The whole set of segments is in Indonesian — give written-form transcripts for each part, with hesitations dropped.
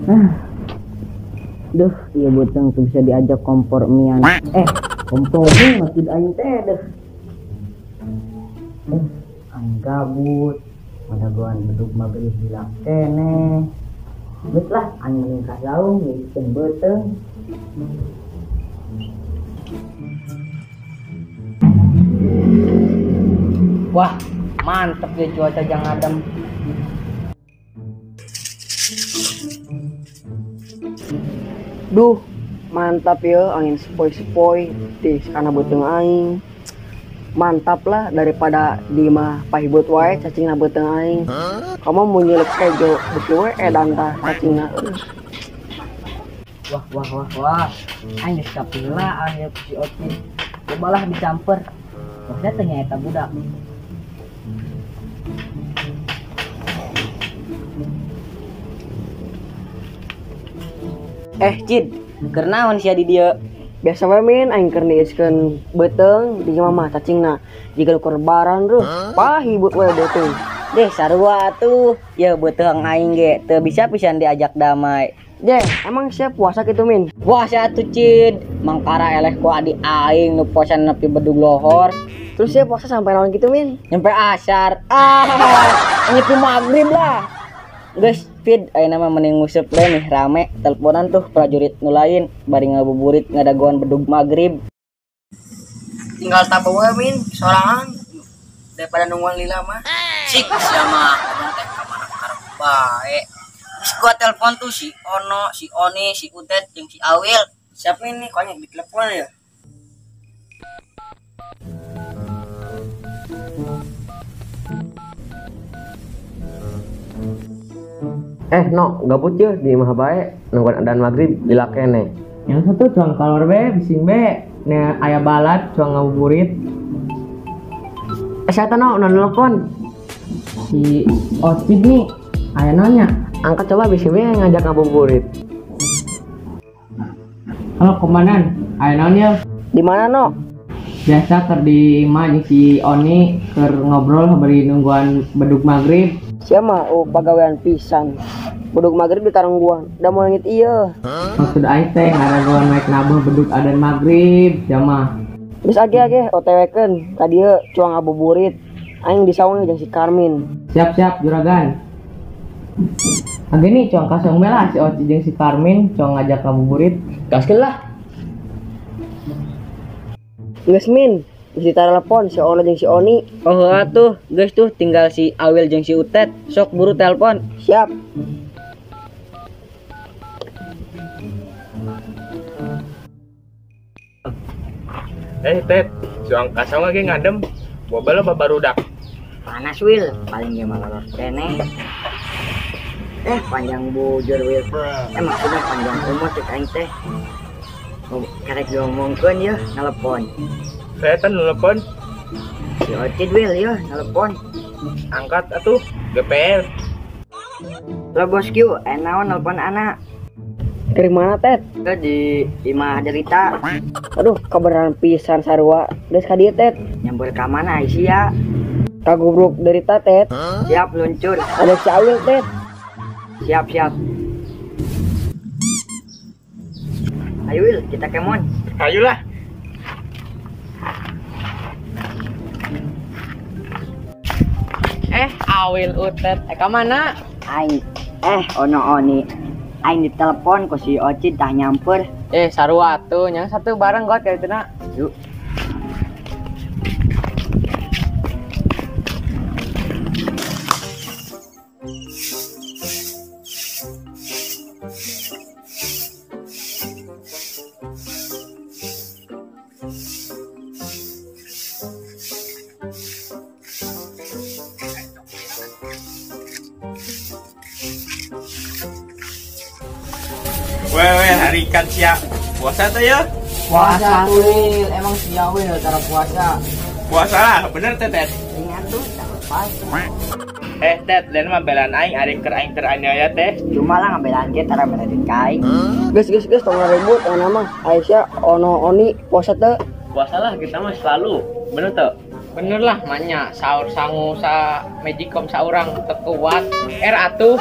Duh, iya buteng tuh bisa diajak kompor mian. Kompor mie masih aing teh deh. Aing gabut. Mana goan bedug maghrib bilang kene. Geus lah aing meningkah laung ngikeun beuteung. Wah, mantep ya cuaca jang adem. Duh, mantap ya angin sepoi-sepoi di kana beuteung aing. Mantap lah daripada di mah pahibut wae cacingna beuteung aing. Kamu mau nyelek kejo beuki we edan tah cacingna. Wah. Aing geus kapila aya si Oci. Cobalah dicamper. Maksudnya ternyata budak. Cid, kenaon sia di dieu? Biasa wae min aing keur niiskeun beuteung di mah cacingna. Jiga ukur lebaran ruh, pahibut wae beuteung. Deh sarua atuh, ya beuteung aing ge teu bisa pisan diajak damai. Deh, emang siap puasa kitu min? Puasa atuh Cid, mangkara eleh ku adi aing nu posan nepi bedug lohor. Terus siap puasa sampai naon kitu min? Nyampe asar. Nyepi maghrib lah. Guys, feed ayeuna mah mending nguseup we nih rame teleponan tuh prajurit nu lain bari ngabuburit ngadagoan bedug maghrib. Tinggal tabu we min sorangan daripada nungguan lila mah. Sik sama abang teh ka mana karep bae. Geus gua telepon tuh si Ono, si Oni, si Utet jeung si Awil. Siap min nih konyek di telepon ya. No, gabut ya di mah bae nungguan adzan maghrib lila kene. Yang satu cuang kalor be, bising be, ne aya balad cuang ngabuburit. Saya no nelpon. Si Ocid nih, aya nanya. Angkat coba bising be ngajak ngabuburit. Halo komandan, aya naon ya? Di mana no? Biasa keur di imah jeung si Oni keur ngobrol bari nungguan bedug maghrib. Siapa pagawean pisan bedug maghrib di karungguan da mau langit iya. Maksud aing teh ngadagoan naik nabuh bedug adzan maghrib jamaah. Geus age OTW-keun ka dieu cuang ngabuburit. Aing di saung jeung si Karmin. Siap juragan. Ageni cuang kasong bela si Oci jeung si Karmin cuang ngajak ngabuburit. Gaskeun lah. Geus min bisa telepon si Ono jeung si Oni. Oh atuh, guys tuh tinggal si Awil jeung si Utet. Sok buru telepon. Siap. Tet, suang kasong lagi ngadem. Bobel apa barudak? Panas Wil, paling ge malolor kene. Panjang bujur Wil. Maksudnya panjang umur cek aing teh. Karek diomongkeun ya, telepon. Saya telepon. Si Ocid Wil ya, telepon. Angkat atuh, GPL. Lo bosku, naon telepon anak. Dari mana Tet? Di imah derita. Aduh, kabaran pisan sarua. Geus ka dieu Tet. Nyambur ka mana Aisyah? Ka gubruk derita Tet. Siap luncur. Ada si Awil Tet. Siap. Ayo Wil, kita kemon. Ayolah. Awil Utet, ka mana? Aing, Ono Oni. Aing ditelepon ku si Ocid tah nyamper. Sarua atuh, yang satu bareng got ka dituna. Yuk. Wewe hari ikan siap. Puasa tuh ya? Puasa Wil, emang si Awil cara puasa. Puasa lah, bener Tet. Ingat tuh, jangan puasa. Tet, dan mah belan aing ari keur aing teraniaya teh. Cuma lah ngambil anjir tara beladin kain. Geus tong ribut nama Aisyah Ono Oni puasa teh. Puasa lah kita mah selalu. Bener tuh. Bener lah manya sahur sangu sa magicom saurang tekuat atuh.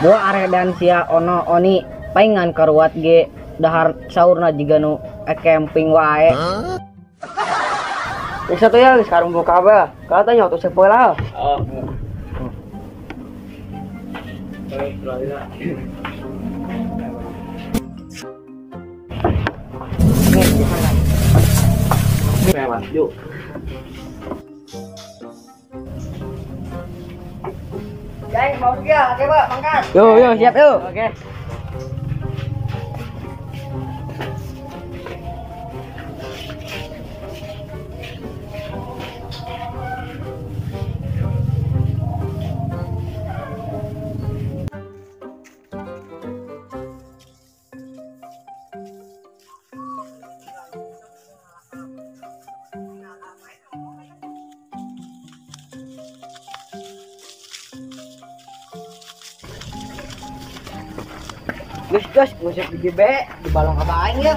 Mua are dan sia ono oni paingan karuat ge dahar saurna jiga nu camping wae. Geus atuh ya geus karung buka ba. Katanya atuh sepola. Oh. Yuk. Jai mau pergi ya, oke Pak, mangkat. Yo, siap yuk. Oke. Gus, musik di GB, di balong apa aing ya?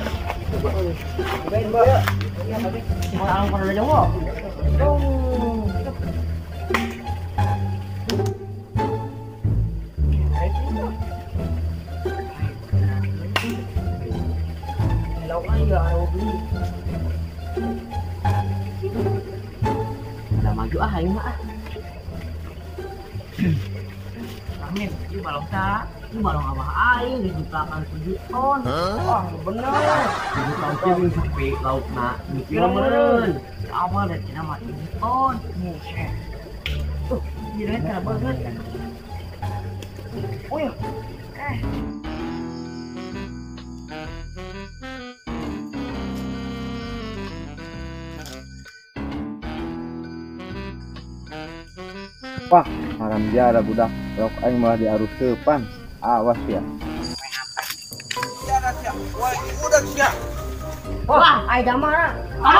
Cobain, Mbak. Iya, tapi mau alang pada jauh. Lauk aja, Robi. Ada maju aing mah. Amin, ini balong sa. Ini balong apa aing dijuplakan 7 ton. Wah, bener. 7 tahun cewek sampai laut na. Mikir meureun. Awal dari Cina mah 7 ton. Buset. Tuh, jadi kan banget. Wih. Wah, haram jara budak. Rok aing malah diarus depan. Awas ya. Wah, aing damar. No.